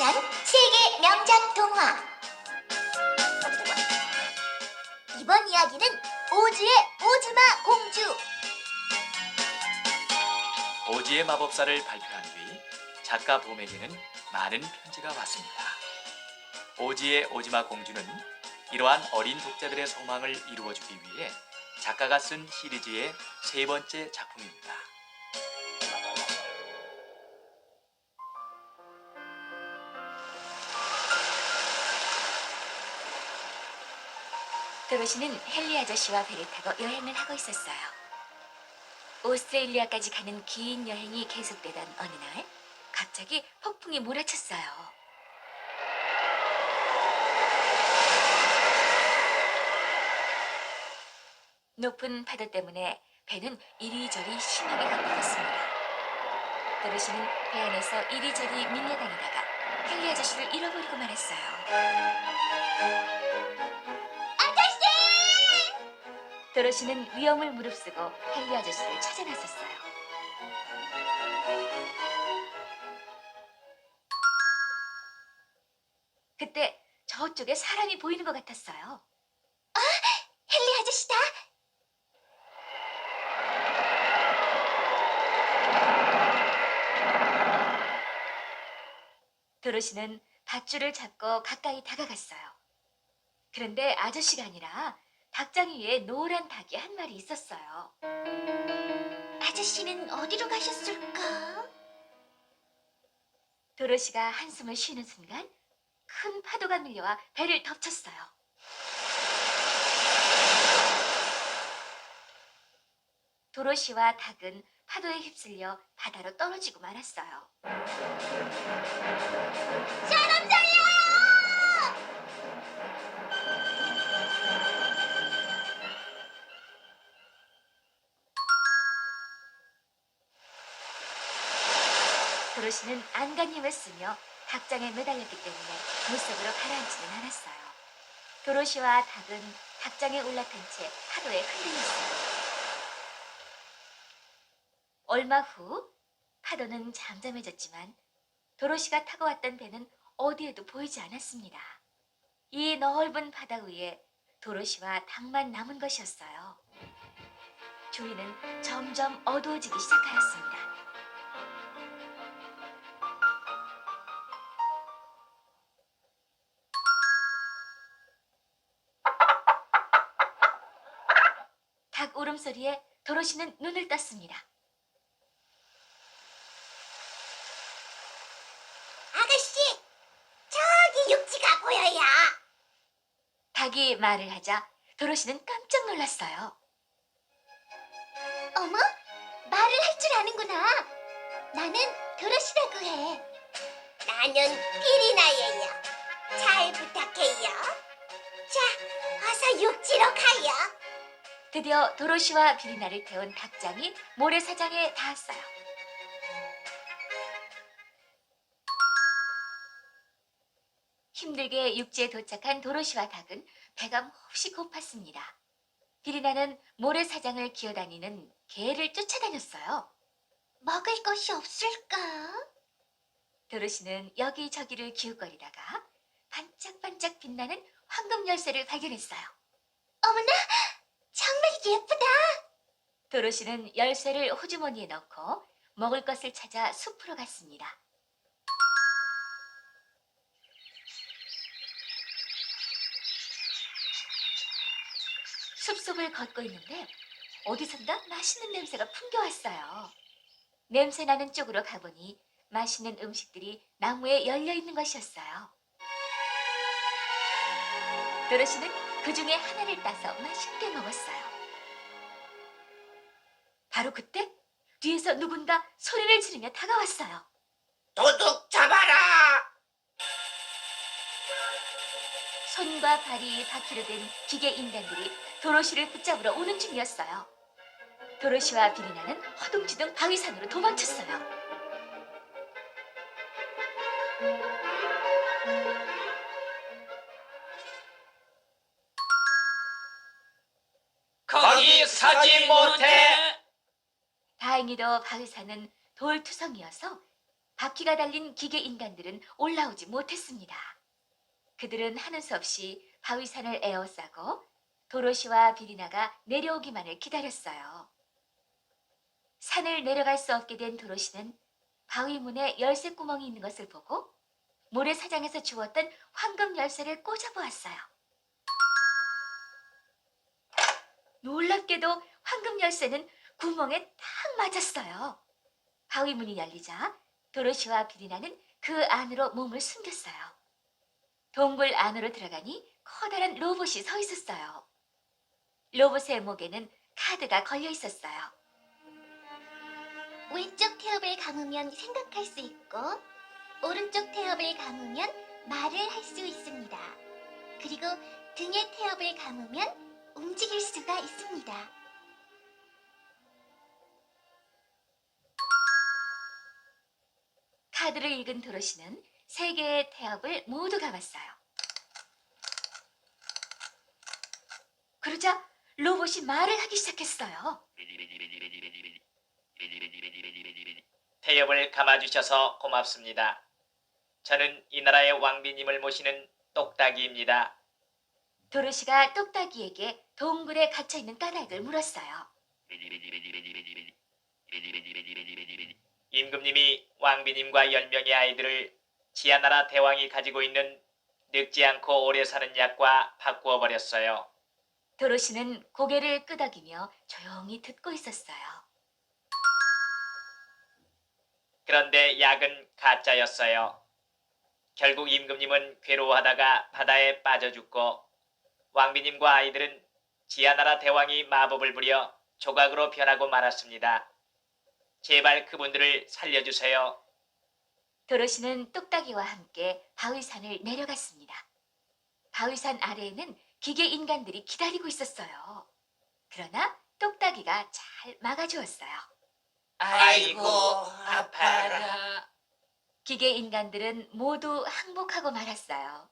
애니메이션 세계 명작 동화. 이번 이야기는 오즈의 오즈마 공주. 오지의 마법사를 발표한 뒤 작가 봄에게는 많은 편지가 왔습니다. 오지의 오지마 공주는 이러한 어린 독자들의 소망을 이루어주기 위해 작가가 쓴 시리즈의 세 번째 작품입니다. 도로시는 헨리 아저씨와 배를 타고 여행을 하고 있었어요. 오스트레일리아까지 가는 긴 여행이 계속되던 어느 날 갑자기 폭풍이 몰아쳤어요. 높은 파도 때문에 배는 이리저리 심하게 흔들렸습니다. 도로시는 배 안에서 이리저리 밀려다니다가 헨리 아저씨를 잃어버리고 말았어요. 도로시는 위험을 무릅쓰고 헨리 아저씨를 찾아 나섰어요. 그때 저쪽에 사람이 보이는 것 같았어요. 헨리 아저씨다. 도로시는 밧줄을 잡고 가까이 다가갔어요. 그런데 아저씨가 아니라 닭장이 위에 노란 닭이 한 마리 있었어요. 아저씨는 어디로 가셨을까? 도로시가 한숨을 쉬는 순간 큰 파도가 밀려와 배를 덮쳤어요. 도로시와 닭은 파도에 휩쓸려 바다로 떨어지고 말았어요. 사람 살려! 도로시는 안간 힘을 쓰며 닭장에 매달렸기 때문에 물속으로 가라앉지는 않았어요. 도로시와 닭은 닭장에 올라탄 채 파도에 흔들렸어요. 얼마 후 파도는 잠잠해졌지만 도로시가 타고 왔던 배는 어디에도 보이지 않았습니다. 이 넓은 바다 위에 도로시와 닭만 남은 것이었어요. 주위는 점점 어두워지기 시작하였습니다. 닭 울음소리에 도로시는 눈을 떴습니다. 아가씨, 저기 육지가 보여요. 닭이 말을 하자 도로시는 깜짝 놀랐어요. 어머, 말을 할 줄 아는구나. 나는 도로시라고 해. 나는 피리나예요. 잘 부탁해요. 자, 어서 육지로 가요. 드디어 도로시와 비리나를 태운 닭장이 모래사장에 닿았어요. 힘들게 육지에 도착한 도로시와 닭은 배가 몹시 고팠습니다. 비리나는 모래사장을 기어다니는 개를 쫓아다녔어요. 먹을 것이 없을까? 도로시는 여기저기를 기웃거리다가 반짝반짝 빛나는 황금 열쇠를 발견했어요. 어머나, 정말 예쁘다. 도로시는 열쇠를 호주머니에 넣고 먹을 것을 찾아 숲으로 갔습니다. 숲속을 걷고 있는데 어디선가 맛있는 냄새가 풍겨왔어요. 냄새 나는 쪽으로 가보니 맛있는 음식들이 나무에 열려 있는 것이었어요. 도로시는 그 중에 하나를 따서 맛있게 먹었어요. 바로 그때 뒤에서 누군가 소리를 지르며 다가왔어요. 도둑 잡아라! 손과 발이 바퀴로 된 기계 인간들이 도로시를 붙잡으러 오는 중이었어요. 도로시와 비리나는 허둥지둥 바위산으로 도망쳤어요. 거기 서지 못해! 다행히도 바위산은 돌투성이어서 바퀴가 달린 기계 인간들은 올라오지 못했습니다. 그들은 하는 수 없이 바위산을 에워싸고 도로시와 비리나가 내려오기만을 기다렸어요. 산을 내려갈 수 없게 된 도로시는 바위 문에 열쇠 구멍이 있는 것을 보고 모래사장에서 주웠던 황금 열쇠를 꽂아보았어요. 놀랍게도 황금 열쇠는 구멍에 딱 맞았어요. 바위 문이 열리자 도로시와 비리나는 그 안으로 몸을 숨겼어요. 동굴 안으로 들어가니 커다란 로봇이 서 있었어요. 로봇의 목에는 카드가 걸려 있었어요. 왼쪽 태엽을 감으면 생각할 수 있고 오른쪽 태엽을 감으면 말을 할 수 있습니다. 그리고 등의 태엽을 감으면 움직일 수가 있습니다. 카드를 읽은 도로시는 세 개의 태엽을 모두 감았어요. 그러자 로봇이 말을 하기 시작했어요. 태엽을 감아주셔서 고맙습니다. 저는 이 나라의 왕비님을 모시는 똑딱이입니다. 도로시가 똑딱이에게 동굴에 갇혀있는 까닭을 물었어요. 임금님이 왕비님과 10명의 아이들을 지하나라 대왕이 가지고 있는 늙지 않고 오래 사는 약과 바꾸어 버렸어요. 도로시는 고개를 끄덕이며 조용히 듣고 있었어요. 그런데 약은 가짜였어요. 결국 임금님은 괴로워하다가 바다에 빠져 죽고 왕비님과 아이들은 지하나라 대왕이 마법을 부려 조각으로 변하고 말았습니다. 제발 그분들을 살려주세요. 도로시는 똑딱이와 함께 바위산을 내려갔습니다. 바위산 아래에는 기계 인간들이 기다리고 있었어요. 그러나 똑딱이가 잘 막아주었어요. 아이고 아파라. 기계 인간들은 모두 항복하고 말았어요.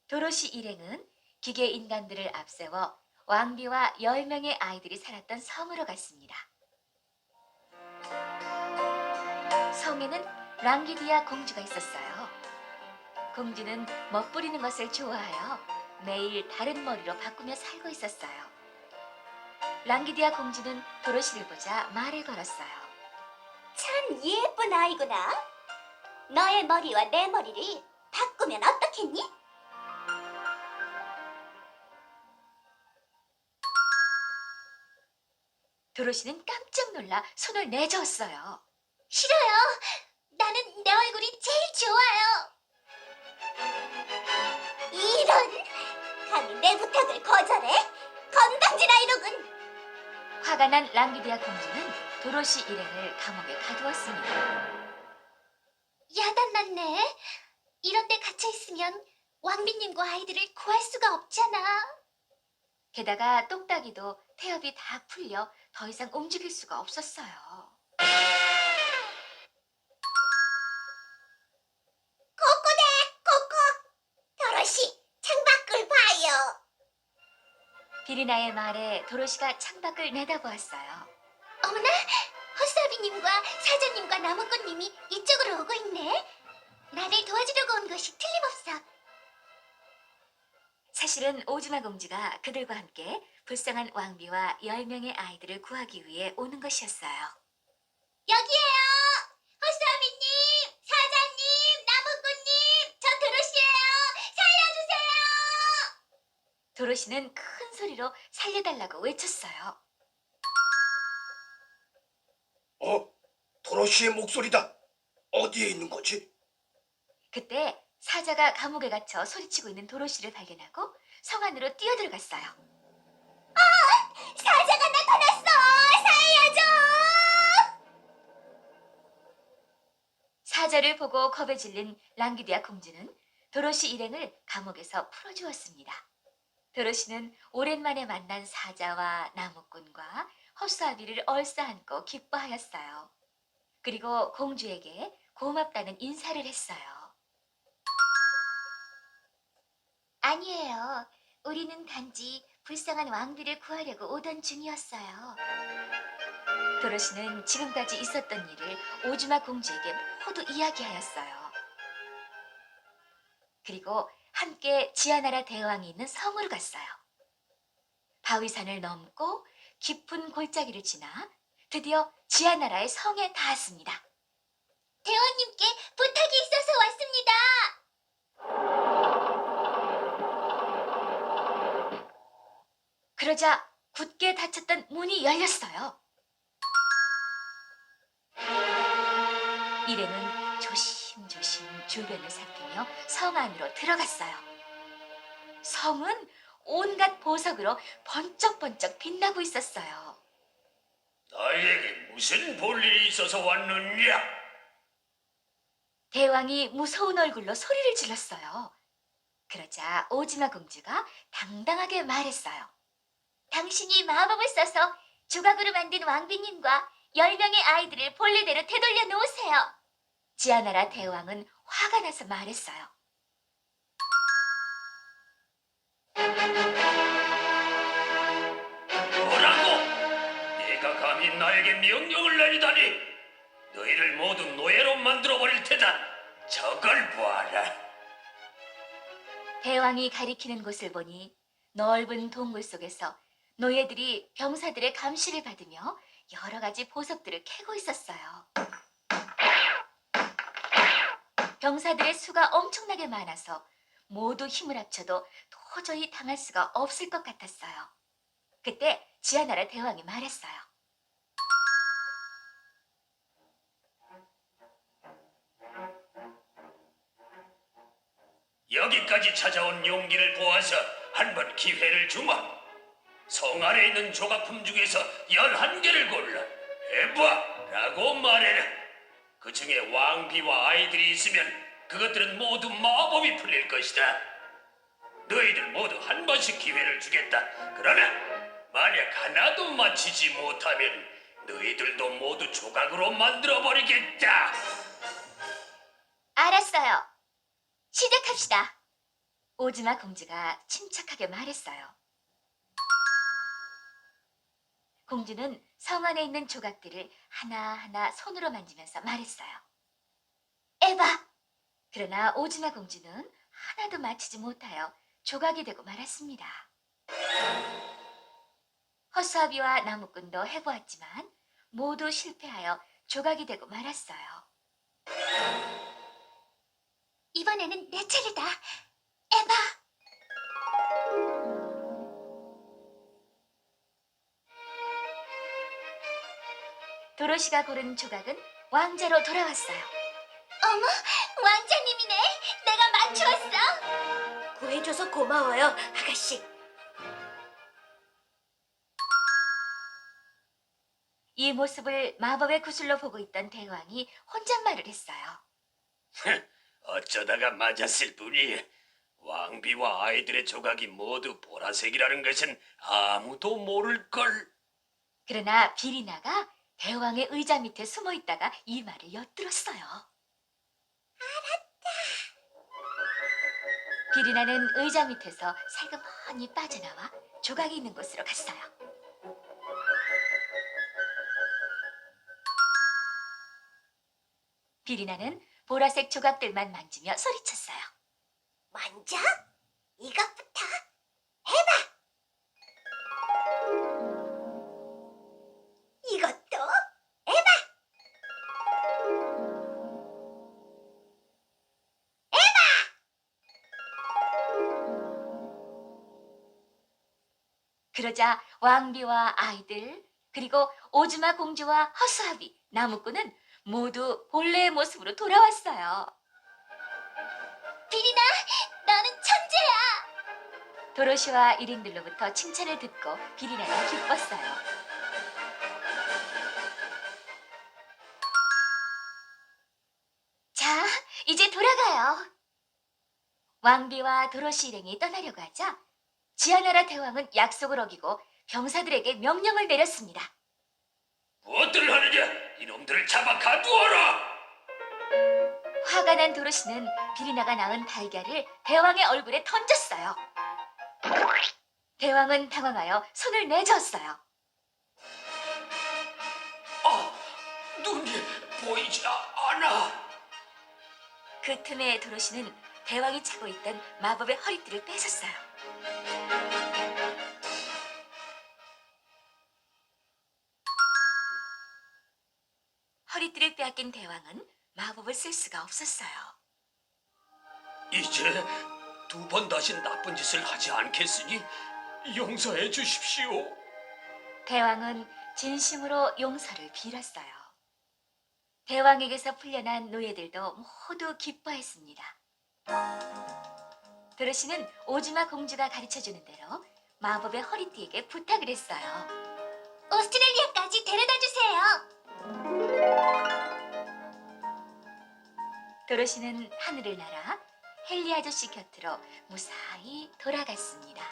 도로시 일행은 기계 인간들을 앞세워 왕비와 10명의 아이들이 살았던 성으로 갔습니다. 성에는 랑기디아 공주가 있었어요. 공주는 멋부리는 것을 좋아하여 매일 다른 머리로 바꾸며 살고 있었어요. 랑기디아 공주는 도로시를 보자 말을 걸었어요. 참 예쁜 아이구나. 너의 머리와 내 머리를 바꾸면 어떻겠니? 도로시는 깜짝 놀라 손을 내저었어요. 싫어요. 나는 내 얼굴이 제일 좋아요. 이런! 감히 내 부탁을 거절해? 건방진 아이로군. 화가 난 랑기디아 공주는 도로시 일행을 감옥에 가두었습니다. 야단났네. 이런 데 갇혀있으면 왕비님과 아이들을 구할 수가 없잖아. 게다가 똑딱이도 태엽이 다 풀려 더 이상 움직일 수가 없었어요. 코코! 도로시, 창밖을 봐요. 비리나의 말에 도로시가 창밖을 내다보았어요. 어머나, 허수아비님과 사자님과 나무꾼님이 이쪽으로 오고 있네. 나를 도와주려고 온 것이 틀림없어. 사실은 오즈마 공주가 그들과 함께 불쌍한 왕비와 10명의 아이들을 구하기 위해 오는 것이었어요. 여기에요. 허수아비님, 사자님, 나무꾼님, 저 도로시예요. 살려주세요. 도로시는 큰 소리로 살려달라고 외쳤어요. 도로시의 목소리다. 어디에 있는 거지? 그때 사자가 감옥에 갇혀 소리치고 있는 도로시를 발견하고 성 안으로 뛰어들어갔어요. 사자가 나타났어. 살려줘. 사자를 보고 겁에 질린 랑기디아 공주는 도로시 일행을 감옥에서 풀어주었습니다. 도로시는 오랜만에 만난 사자와 나무꾼과 허수아비를 얼싸안고 기뻐하였어요. 그리고 공주에게 고맙다는 인사를 했어요. 아니에요. 우리는 단지 불쌍한 왕비를 구하려고 오던 중이었어요. 도로시는 지금까지 있었던 일을 오즈마 공주에게 모두 이야기하였어요. 그리고 함께 지하나라 대왕이 있는 성으로 갔어요. 바위산을 넘고 깊은 골짜기를 지나 드디어 지하나라의 성에 닿았습니다. 대왕님께 부탁이 있어서 왔습니다. 그러자 굳게 닫혔던 문이 열렸어요. 일행은 조심조심 주변을 살피며 성 안으로 들어갔어요. 성은 온갖 보석으로 번쩍번쩍 빛나고 있었어요. 나에게 무슨 볼일이 있어서 왔느냐? 대왕이 무서운 얼굴로 소리를 질렀어요. 그러자 오즈마 공주가 당당하게 말했어요. 당신이 마법을 써서 조각으로 만든 왕비님과 10명의 아이들을 본래대로 되돌려 놓으세요. 지하나라 대왕은 화가 나서 말했어요. 뭐라고? 네가 감히 나에게 명령을 내리다니? 너희를 모두 노예로 만들어버릴 테다. 저걸 보아라. 대왕이 가리키는 곳을 보니 넓은 동굴 속에서 노예들이 병사들의 감시를 받으며 여러 가지 보석들을 캐고 있었어요. 병사들의 수가 엄청나게 많아서 모두 힘을 합쳐도 도저히 당할 수가 없을 것 같았어요. 그때 지하나라 대왕이 말했어요. 여기까지 찾아온 용기를 보아서 한번 기회를 주마. 성 안에 있는 조각품 중에서 11개를 골라 해봐라고 말해라. 그 중에 왕비와 아이들이 있으면 그것들은 모두 마법이 풀릴 것이다. 너희들 모두 한 번씩 기회를 주겠다. 그러나 만약 하나도 맞히지 못하면 너희들도 모두 조각으로 만들어버리겠다. 알았어요. 시작합시다. 오즈마 공주가 침착하게 말했어요. 공주는 성 안에 있는 조각들을 하나하나 손으로 만지면서 말했어요. 에바, 그러나 오즈마 공주는 하나도 맞히지 못하여 조각이 되고 말았습니다. 허수아비와 나무꾼도 해보았지만 모두 실패하여 조각이 되고 말았어요. 이번에는 내 차례다. 에바. 도로시가 고른 조각은 왕자로 돌아왔어요. 어머, 왕자님이네. 내가 맞추었어. 구해줘서 고마워요, 아가씨. 이 모습을 마법의 구슬로 보고 있던 대왕이 혼잣말을 했어요. 어쩌다가 맞았을 뿐이야. 왕비와 아이들의 조각이 모두 보라색이라는 것은 아무도 모를걸. 그러나 비리나가 대왕의 의자 밑에 숨어 있다가 이 말을 엿들었어요. 알았다. 비리나는 의자 밑에서 살그머니 빠져나와 조각이 있는 곳으로 갔어요. 비리나는 보라색 조각들만 만지며 소리쳤어요. 먼저 이것부터 해봐. 이것도 해봐. 그러자 왕비와 아이들, 그리고 오즈마 공주와 허수아비, 나무꾼은 모두 본래의 모습으로 돌아왔어요. 비리나, 너는 천재야. 도로시와 일인들로부터 칭찬을 듣고 비리나는 기뻤어요. 자, 이제 돌아가요. 왕비와 도로시 일행이 떠나려고 하자 지하나라 대왕은 약속을 어기고 병사들에게 명령을 내렸습니다. 무엇들 하느냐? 이놈들을 잡아 가두어라! 화가 난 도로시는 비리나가 낳은 달걀을 대왕의 얼굴에 던졌어요. 대왕은 당황하여 손을 내저었어요. 보이지 않아. 그 틈에 도로시는 대왕이 차고 있던 마법의 허리띠를 뺏었어요. 허리띠를 빼앗긴 대왕은 마법을 쓸 수가 없었어요. 이제 두 번 다시 나쁜 짓을 하지 않겠으니 용서해 주십시오. 대왕은 진심으로 용서를 빌었어요. 대왕에게서 풀려난 노예들도 모두 기뻐했습니다. 도로시는 오즈마 공주가 가르쳐주는 대로 마법의 허리띠에게 부탁을 했어요. 오스트레일리아까지 데려다 주세요. 도로시는 하늘을 날아 헨리 아저씨 곁으로 무사히 돌아갔습니다.